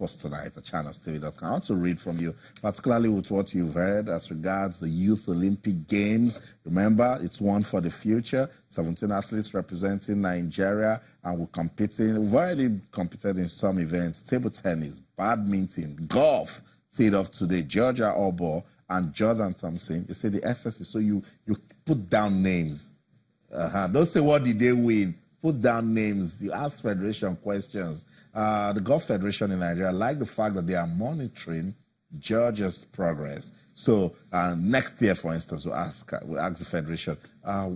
Sports Tonight at channelstv.com. I want to read from you, particularly with what you've heard as regards the Youth Olympic Games. Remember, it's one for the future. 17 athletes representing Nigeria, and we've already competed in some events: table tennis, badminton, golf. Teed off today, Georgia Obo and Jordan Thompson. You say the SS is so you put down names. Don't say what did they win. Put down names. You ask federation questions. The Golf Federation in Nigeria like the fact that they are monitoring Georgia's progress. So next year, for instance, we'll ask the federation,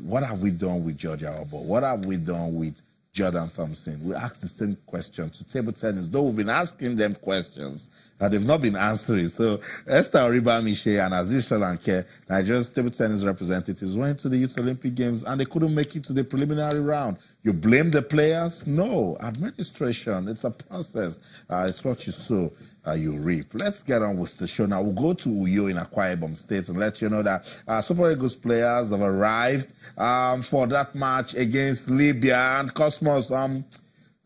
what have we done with Georgia Obo? What have we done with Jordan Thompson? We ask the same question to table tennis, though we've been asking them questions that they've not been answering. So Esther Oriba-Miche and Aziz Solanke, Nigeria's table tennis representatives, went to the Youth Olympic Games and they couldn't make it to the preliminary round. You blame the players? No. Administration, it's a process. It's what you sow, you reap. Let's get on with the show now. We'll go to Uyo in Akwa Ibom State and let you know that Super Eagles players have arrived for that match against Libya and Cosmos.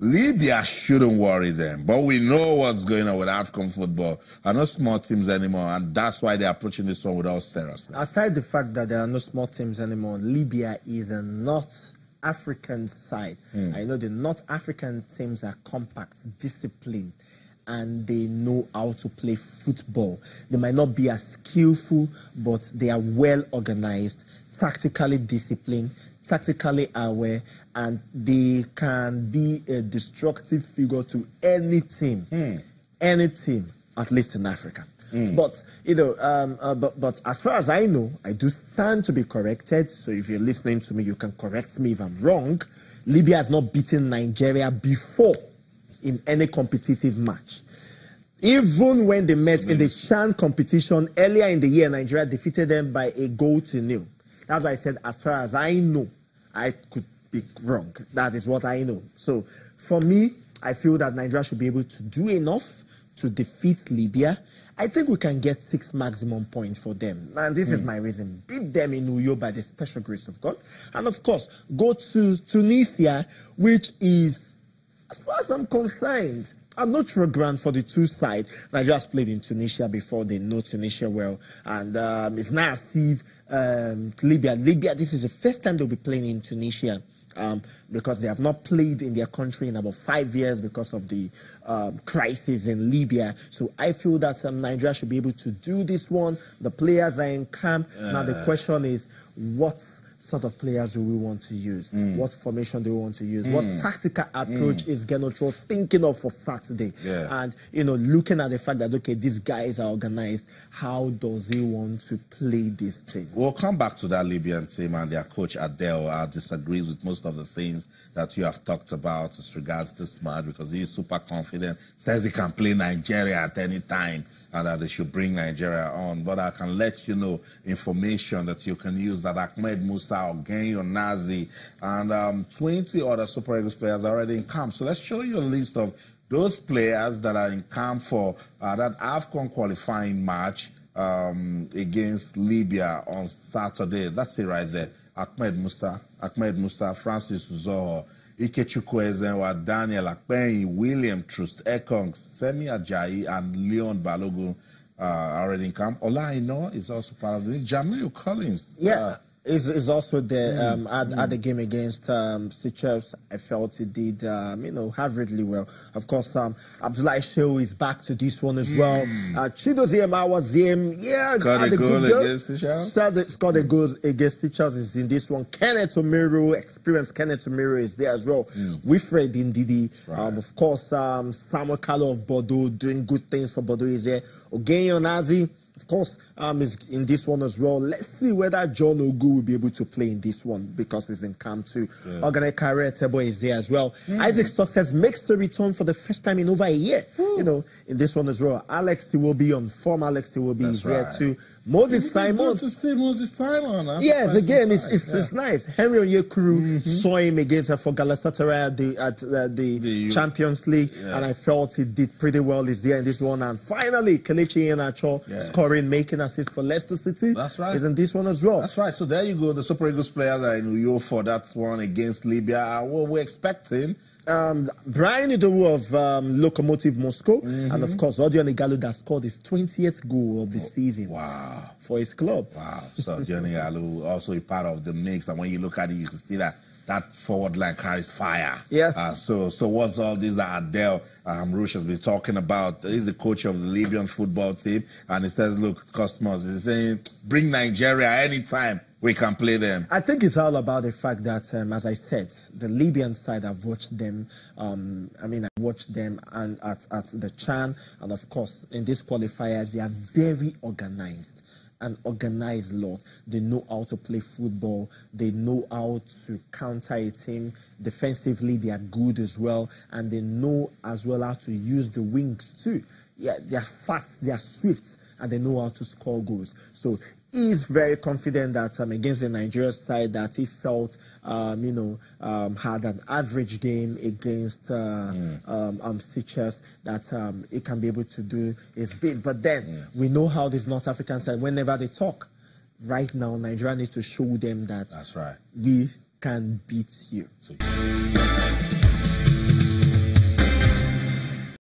Libya shouldn't worry them, but we know what's going on with AFCON football. Are no small teams anymore, and that's why they're approaching this one with all seriousness. Aside the fact that there are no small teams anymore, Libya is a North African side. I know the North African teams are compact, disciplined, and they know how to play football. They might not be as skillful, but they are well organized, tactically disciplined, tactically aware, and they can be a destructive figure to any team, at least in Africa. But you know, but as far as I know, I do stand to be corrected. So if you're listening to me, you can correct me if I'm wrong. Libya has not beaten Nigeria before in any competitive match. Even when they met in the CHAN competition earlier in the year, Nigeria defeated them by a goal to nil. That's why I said, as far as I know, I could be wrong. That is what I know. So for me, I feel that Nigeria should be able to do enough to defeat Libya. I think we can get 6 maximum points for them. And this is my reason. Beat them in Uyo by the special grace of God. And of course, go to Tunisia, which is, as far as I'm concerned, a neutral ground for the two sides. Nigeria's played in Tunisia before. They know Tunisia well. And it's now as if Libya, this is the first time they'll be playing in Tunisia. Because they have not played in their country in about 5 years because of the crisis in Libya. So I feel that Nigeria should be able to do this one. The players are in camp. Now the question is, what sort of players do we want to use? What formation do we want to use? What tactical approach is Genotro thinking of for Saturday? And, you know, looking at the fact that, okay, these guys are organized, how does he want to play this thing? We'll come back to that Libyan team, and their coach Adele disagrees with most of the things that you have talked about as regards this match, because he's super confident, says he can play Nigeria at any time, and that they should bring Nigeria on. But I can let you know information that you can use, that Ahmed Musa, Ogenyo Nazi, and 20 other Super Eagles players are already in camp. So let's show you a list of those players that are in camp for that AFCON qualifying match against Libya on Saturday. That's it right there. Ahmed Musa, Francis Uzoho, Ikechukwu Ezenwa, Daniel Akpeyi, William Trust Ekong, Semi Ajayi, and Leon Balogun are already in camp. Olaino is also part of this. Jamil Collins. Is also there at the game against Seychelles. I felt he did, you know, have really well. Of course, Abdullahi Shehu is back to this one as well. Chidozie was him. Scored a goal against Seychelles. Scored a goal against Seychelles is in this one. Kenneth Omeru, experienced Kenneth Omeru is there as well. Wilfred Ndidi. Of course, Samuel Kalo of Bordeaux doing good things for Bordeaux is there. Ogenyo Nazi, of course, is in this one as well. Let's see whether John Ogu will be able to play in this one because he's in camp too. Ogane Kare Tebo is there as well. Isaac Success makes the return for the first time in over a year. You know, in this one as well. Alex will be on form. Alex will be there too. Moses Simon. To see Moses Simon. Yes, again, it's nice. Henry Onyekuru saw him against for Galatasaray at the Champions League, and I felt he did pretty well. He's there in this one. And finally, Kelechi Iheanacho scoring, making assist for Leicester City. That's right. Is in this one as well. That's right. So there you go. The Super Eagles players are in Uyo for that one against Libya. What we're expecting Brian Idowu of Lokomotiv Moscow, and of course, Odion Igalo that scored his 20th goal of the season. Wow. For his club. Wow. So Odion Igalo also a part of the mix, and when you look at it, you can see that forward line carries fire. Yeah. So what's all this that Adel Rouge has been talking about? He's the coach of the Libyan football team, and he says, look, customers, he's saying, bring Nigeria anytime. We can play them. I think it's all about the fact that, as I said, the Libyan side, I've watched them. I watched them at the Chan, and of course, in these qualifiers, they are very organized. An organized lot. They know how to play football. They know how to counter a team. Defensively, they are good as well. And they know as well how to use the wings too. Yeah, they are fast, they are swift, and they know how to score goals. So he's very confident that against the Nigeria side that he felt, had an average game against Seychelles, that he can be able to do his bit. But then we know how this North African side, whenever they talk, right now Nigeria needs to show them that that's right. We can beat you.